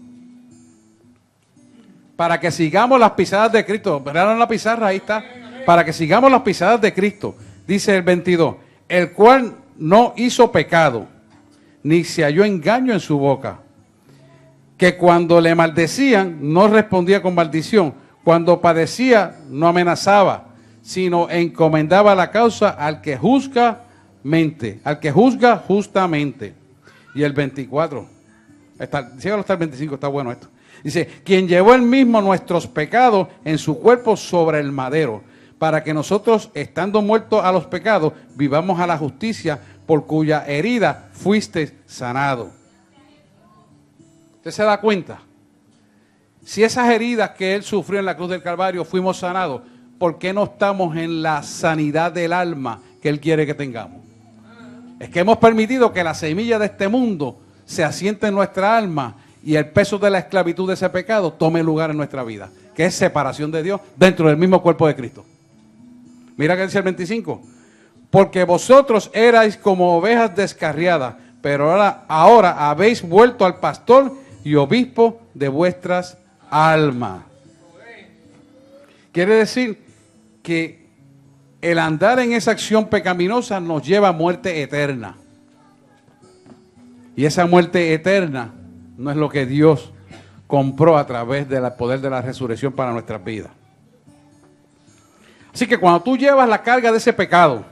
Para que sigamos las pisadas de Cristo. Verán la pizarra, ahí está. Para que sigamos las pisadas de Cristo. Dice el 22, el cual no hizo pecado, ni se halló engaño en su boca, que cuando le maldecían no respondía con maldición, cuando padecía no amenazaba, sino encomendaba la causa al que juzga justamente. Y el 24, sígalo hasta el 25, está bueno esto. Dice, quien llevó él mismo nuestros pecados en su cuerpo sobre el madero, para que nosotros, estando muertos a los pecados, vivamos a la justicia, por cuya herida fuiste sanado. ¿Usted se da cuenta? Si esas heridas que Él sufrió en la cruz del Calvario fuimos sanados, ¿por qué no estamos en la sanidad del alma que Él quiere que tengamos? Es que hemos permitido que la semilla de este mundo se asiente en nuestra alma y el peso de la esclavitud de ese pecado tome lugar en nuestra vida, que es separación de Dios dentro del mismo cuerpo de Cristo. Mira que dice el 25. Porque vosotros erais como ovejas descarriadas, pero ahora habéis vuelto al pastor y obispo de vuestras almas. Quiere decir que el andar en esa acción pecaminosa nos lleva a muerte eterna. Y esa muerte eterna no es lo que Dios compró a través del poder de la resurrección para nuestras vidas. Así que cuando tú llevas la carga de ese pecado,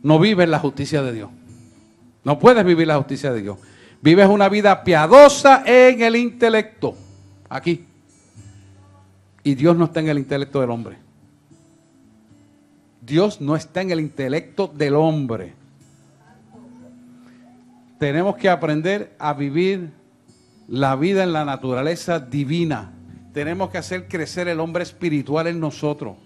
no vives la justicia de Dios. No puedes vivir la justicia de Dios. Vives una vida piadosa en el intelecto. Aquí. Y Dios no está en el intelecto del hombre. Dios no está en el intelecto del hombre. Tenemos que aprender a vivir la vida en la naturaleza divina. Tenemos que hacer crecer el hombre espiritual en nosotros.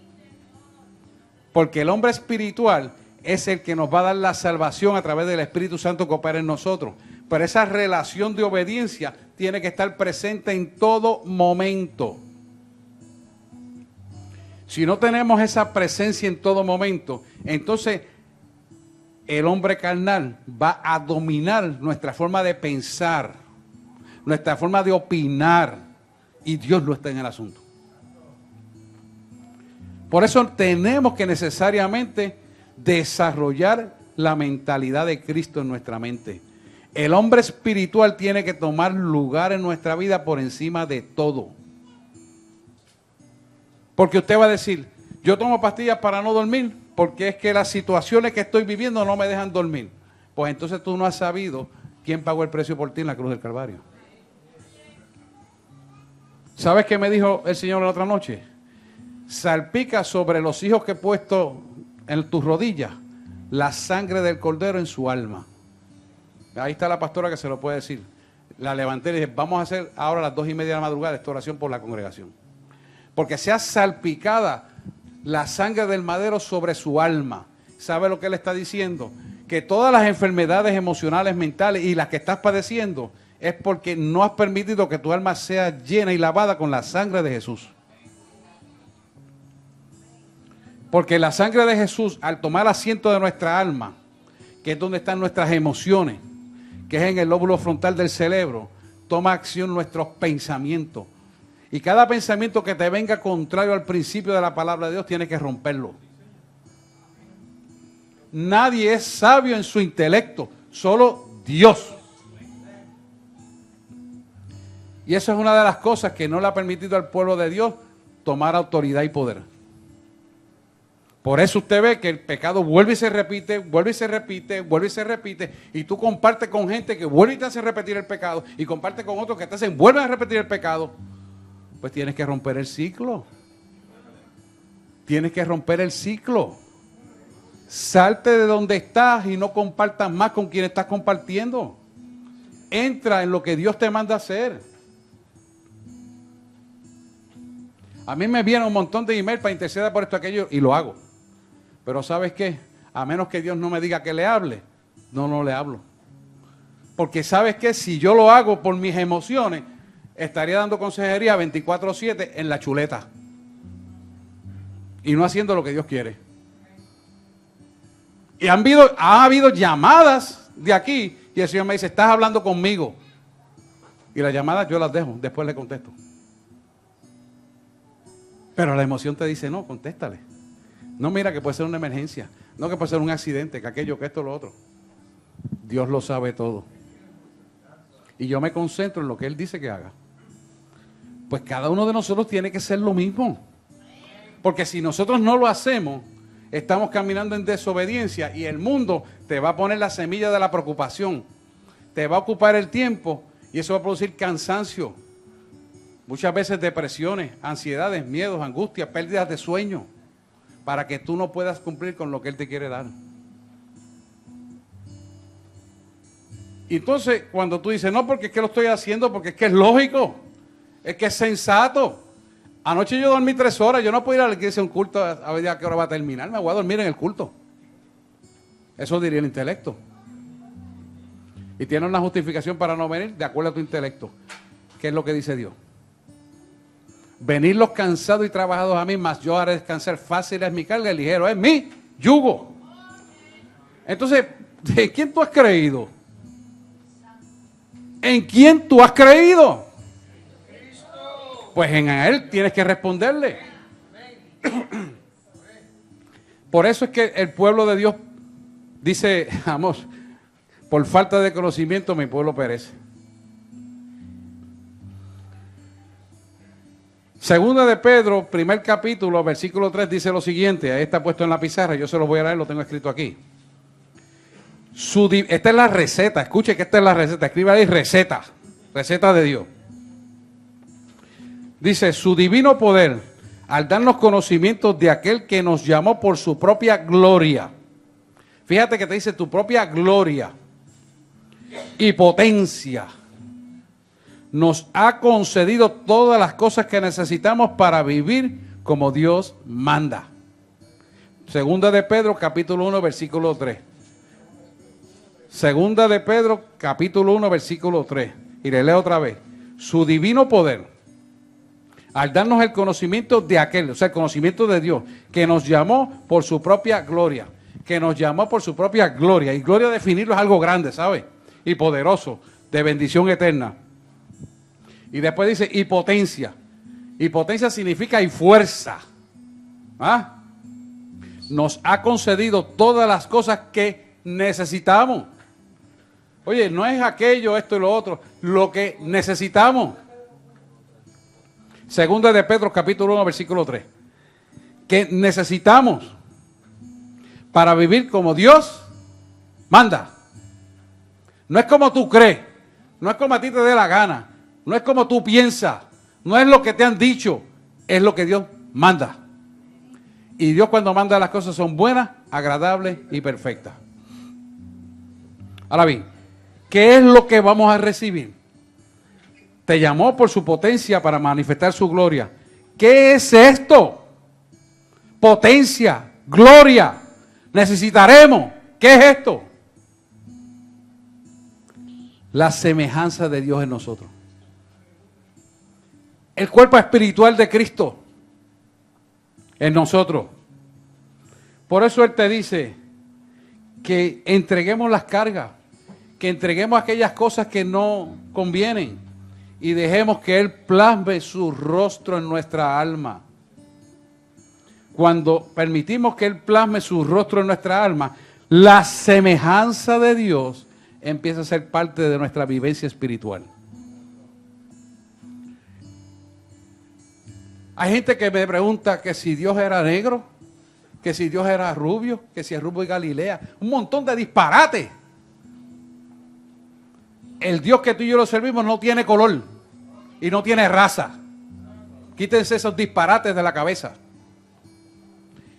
Porque el hombre espiritual es el que nos va a dar la salvación a través del Espíritu Santo que opera en nosotros. Pero esa relación de obediencia tiene que estar presente en todo momento. Si no tenemos esa presencia en todo momento, entonces el hombre carnal va a dominar nuestra forma de pensar, nuestra forma de opinar, y Dios no está en el asunto. Por eso tenemos que necesariamente desarrollar la mentalidad de Cristo en nuestra mente. El hombre espiritual tiene que tomar lugar en nuestra vida por encima de todo. Porque usted va a decir, yo tomo pastillas para no dormir, porque es que las situaciones que estoy viviendo no me dejan dormir. Pues entonces tú no has sabido quién pagó el precio por ti en la cruz del Calvario. ¿Sabes qué me dijo el Señor la otra noche? Salpica sobre los hijos que he puesto en tus rodillas la sangre del Cordero en su alma. Ahí está la pastora que se lo puede decir. La levanté y le dije, vamos a hacer ahora a las 2:30 de la madrugada esta oración por la congregación. Porque sea salpicada la sangre del madero sobre su alma. ¿Sabe lo que él está diciendo? Que todas las enfermedades emocionales, mentales y las que estás padeciendo es porque no has permitido que tu alma sea llena y lavada con la sangre de Jesús. Porque la sangre de Jesús, al tomar asiento de nuestra alma, que es donde están nuestras emociones, que es en el lóbulo frontal del cerebro, toma acción nuestros pensamientos. Y cada pensamiento que te venga contrario al principio de la palabra de Dios, tienes que romperlo. Nadie es sabio en su intelecto, solo Dios. Y eso es una de las cosas que no le ha permitido al pueblo de Dios tomar autoridad y poder. Por eso usted ve que el pecado vuelve y se repite, vuelve y se repite, vuelve y se repite. Y tú compartes con gente que vuelve y te hace repetir el pecado. Y compartes con otros que te hacen vuelven a repetir el pecado. Pues tienes que romper el ciclo. Tienes que romper el ciclo. Salte de donde estás y no compartas más con quien estás compartiendo. Entra en lo que Dios te manda hacer. A mí me viene un montón de email para interceder por esto, aquello, y lo hago. Pero ¿sabes qué? A menos que Dios no me diga que le hable, no le hablo. Porque ¿sabes qué? Si yo lo hago por mis emociones, estaría dando consejería 24/7 en la chuleta. Y no haciendo lo que Dios quiere. Y ha habido llamadas de aquí, y el Señor me dice, estás hablando conmigo. Y las llamadas yo las dejo, después le contesto. Pero la emoción te dice, no, contéstale. No, mira que puede ser una emergencia. No, que puede ser un accidente, que aquello, que esto, lo otro. Dios lo sabe todo. Y yo me concentro en lo que Él dice que haga. Pues cada uno de nosotros tiene que ser lo mismo. Porque si nosotros no lo hacemos, estamos caminando en desobediencia y el mundo te va a poner la semilla de la preocupación. Te va a ocupar el tiempo y eso va a producir cansancio. Muchas veces depresiones, ansiedades, miedos, angustias, pérdidas de sueño, para que tú no puedas cumplir con lo que Él te quiere dar. Y entonces, cuando tú dices, no, porque es que lo estoy haciendo, porque es que es lógico, es que es sensato. Anoche yo dormí 3 horas, yo no puedo ir a la iglesia a un culto a ver a qué hora va a terminar, me voy a dormir en el culto. Eso diría el intelecto. Y tiene una justificación para no venir de acuerdo a tu intelecto. ¿Qué es lo que dice Dios? Venid los cansados y trabajados a mí, mas yo haré descansar. Fácil es mi carga, ligero es mi yugo. Entonces, ¿de quién tú has creído? ¿En quién tú has creído? Pues en Él tienes que responderle. Por eso es que el pueblo de Dios dice, Amós, por falta de conocimiento mi pueblo perece. Segunda de Pedro, primer capítulo, versículo 3 dice lo siguiente, ahí está puesto en la pizarra, yo se lo voy a leer, lo tengo escrito aquí. Esta es la receta, escuche que esta es la receta, escriba ahí receta de Dios. Dice, su divino poder, al darnos conocimientos de aquel que nos llamó por su propia gloria. Fíjate que te dice tu propia gloria y potencia. Nos ha concedido todas las cosas que necesitamos para vivir como Dios manda. Segunda de Pedro, capítulo 1, versículo 3. Segunda de Pedro, capítulo 1, versículo 3. Y le leo otra vez. Su divino poder, al darnos el conocimiento de aquel, o sea, el conocimiento de Dios, que nos llamó por su propia gloria. Que nos llamó por su propia gloria. Y gloria, definirlo, es algo grande, ¿sabe? Y poderoso, de bendición eterna. Y después dice, y potencia. Y potencia significa y fuerza. ¿Ah? Nos ha concedido todas las cosas que necesitamos. Oye, no es aquello, esto y lo otro, lo que necesitamos. Segunda de Pedro, capítulo 1, versículo 3. Que necesitamos para vivir como Dios manda. No es como tú crees, no es como a ti te dé la gana, no es como tú piensas, no es lo que te han dicho, es lo que Dios manda. Y Dios cuando manda las cosas son buenas, agradables y perfectas. Ahora bien, ¿qué es lo que vamos a recibir? Te llamó por su potencia para manifestar su gloria. ¿Qué es esto? Potencia, gloria. Necesitaremos. ¿Qué es esto? La semejanza de Dios en nosotros. El cuerpo espiritual de Cristo en nosotros. Por eso Él te dice que entreguemos las cargas, que entreguemos aquellas cosas que no convienen y dejemos que Él plasme su rostro en nuestra alma. Cuando permitimos que Él plasme su rostro en nuestra alma, la semejanza de Dios empieza a ser parte de nuestra vivencia espiritual. Hay gente que me pregunta que si Dios era negro, que si Dios era rubio, que si es rubio y Galilea. Un montón de disparates. El Dios que tú y yo lo servimos no tiene color y no tiene raza. Quítense esos disparates de la cabeza.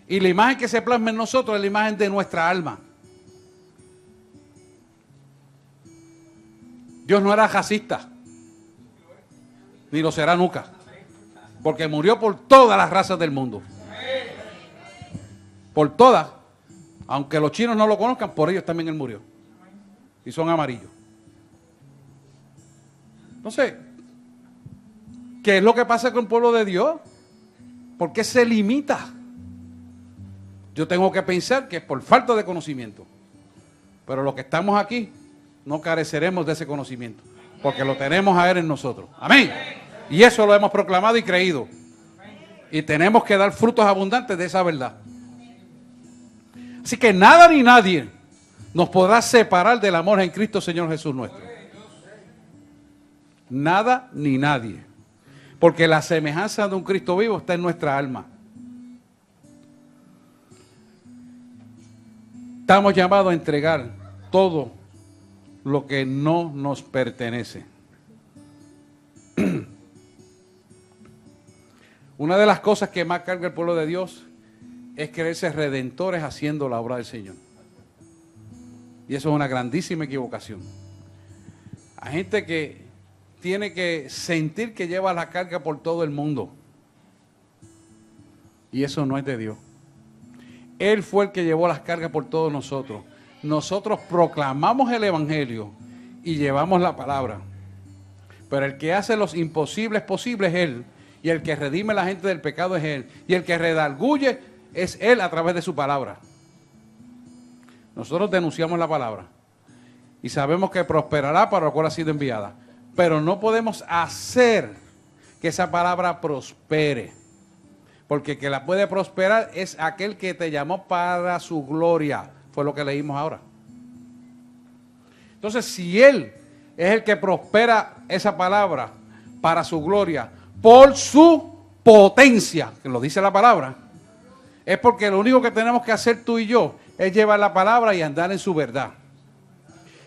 Y la imagen que se plasma en nosotros es la imagen de nuestra alma. Dios no era racista, ni lo será nunca, porque murió por todas las razas del mundo. Por todas, aunque los chinos no lo conozcan, por ellos también Él murió. Y son amarillos. Entonces, ¿qué es lo que pasa con el pueblo de Dios? ¿Por qué se limita? Yo tengo que pensar que es por falta de conocimiento. Pero los que estamos aquí no careceremos de ese conocimiento, porque lo tenemos a Él en nosotros. Amén. Y eso lo hemos proclamado y creído. Y tenemos que dar frutos abundantes de esa verdad. Así que nada ni nadie nos podrá separar del amor en Cristo Señor Jesús nuestro. Nada ni nadie. Porque la semejanza de un Cristo vivo está en nuestra alma. Estamos llamados a entregar todo lo que no nos pertenece. Una de las cosas que más carga el pueblo de Dios es creerse redentores haciendo la obra del Señor. Y eso es una grandísima equivocación. Hay gente que tiene que sentir que lleva la carga por todo el mundo. Y eso no es de Dios. Él fue el que llevó las cargas por todos nosotros. Nosotros proclamamos el evangelio y llevamos la palabra. Pero el que hace los imposibles posibles es Él. Y el que redime a la gente del pecado es Él. Y el que redarguye es Él a través de su palabra. Nosotros denunciamos la palabra. Y sabemos que prosperará para lo cual ha sido enviada. Pero no podemos hacer que esa palabra prospere. Porque el que la puede prosperar es aquel que te llamó para su gloria. Fue lo que leímos ahora. Entonces, si Él es el que prospera esa palabra para su gloria, por su potencia, que lo dice la palabra, es porque lo único que tenemos que hacer tú y yo es llevar la palabra y andar en su verdad.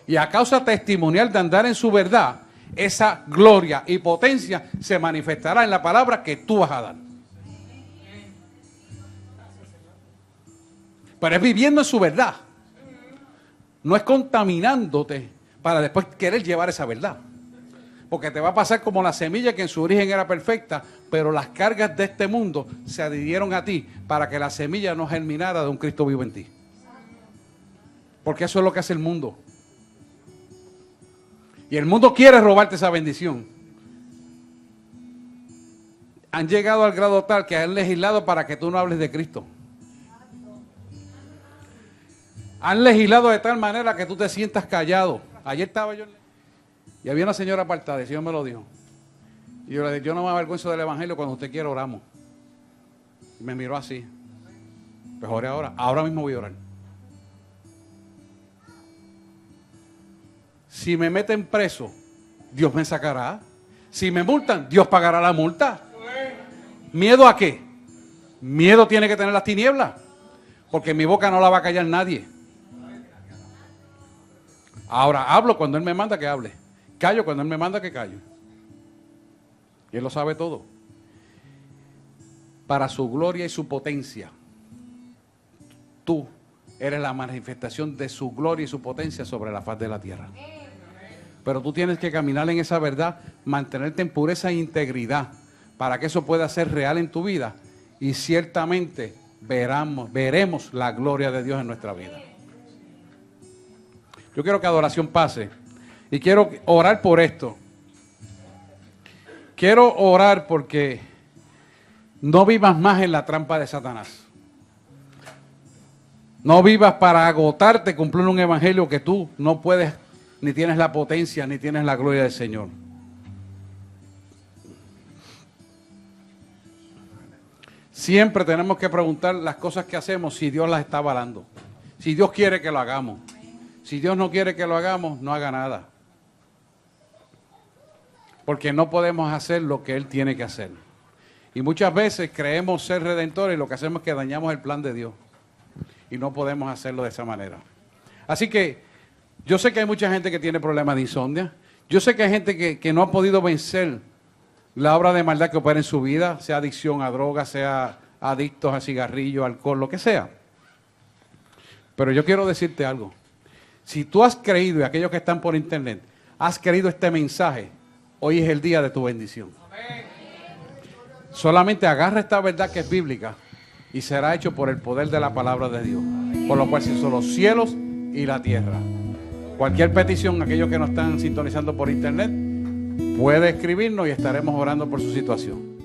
Y a causa testimonial de andar en su verdad, esa gloria y potencia se manifestará en la palabra que tú vas a dar. Pero es viviendo en su verdad. No es contaminándote para después querer llevar esa verdad. Porque te va a pasar como la semilla que en su origen era perfecta, pero las cargas de este mundo se adhirieron a ti para que la semilla no germinara de un Cristo vivo en ti. Porque eso es lo que hace el mundo. Y el mundo quiere robarte esa bendición. Han llegado al grado tal que han legislado para que tú no hables de Cristo. Han legislado de tal manera que tú te sientas callado. Ayer estaba yo y había una señora apartada, el Señor me lo dijo. Y yo le dije, yo no me avergüenzo del evangelio, cuando usted quiera oramos. Y me miró así. Pues oré ahora mismo voy a orar. Si me meten preso, Dios me sacará. Si me multan, Dios pagará la multa. ¿Miedo a qué? Miedo tiene que tener las tinieblas, porque mi boca no la va a callar nadie. Ahora hablo cuando Él me manda que hable. Callo cuando Él me manda que callo. Y Él lo sabe todo. Para su gloria y su potencia, tú eres la manifestación de su gloria y su potencia sobre la faz de la tierra. Pero tú tienes que caminar en esa verdad, mantenerte en pureza e integridad, para que eso pueda ser real en tu vida. Y ciertamente veremos la gloria de Dios en nuestra vida. Yo quiero que adoración pase. Y quiero orar por esto. Quiero orar porque no vivas más en la trampa de Satanás. No vivas para agotarte, cumplir un evangelio que tú no puedes, ni tienes la potencia, ni tienes la gloria del Señor. Siempre tenemos que preguntar las cosas que hacemos si Dios las está avalando. Si Dios quiere que lo hagamos. Si Dios no quiere que lo hagamos, no haga nada. Porque no podemos hacer lo que Él tiene que hacer. Y muchas veces creemos ser redentores y lo que hacemos es que dañamos el plan de Dios. Y no podemos hacerlo de esa manera. Así que yo sé que hay mucha gente que tiene problemas de insomnio. Yo sé que hay gente que no ha podido vencer la obra de maldad que opera en su vida, sea adicción a drogas, sea adictos a cigarrillo, alcohol, lo que sea. Pero yo quiero decirte algo. Si tú has creído, y aquellos que están por internet, has creído este mensaje, hoy es el día de tu bendición. Amén. Solamente agarra esta verdad que es bíblica y será hecho por el poder de la palabra de Dios, por lo cual se hizo los cielos y la tierra. Cualquier petición, aquellos que nos están sintonizando por internet, puede escribirnos y estaremos orando por su situación.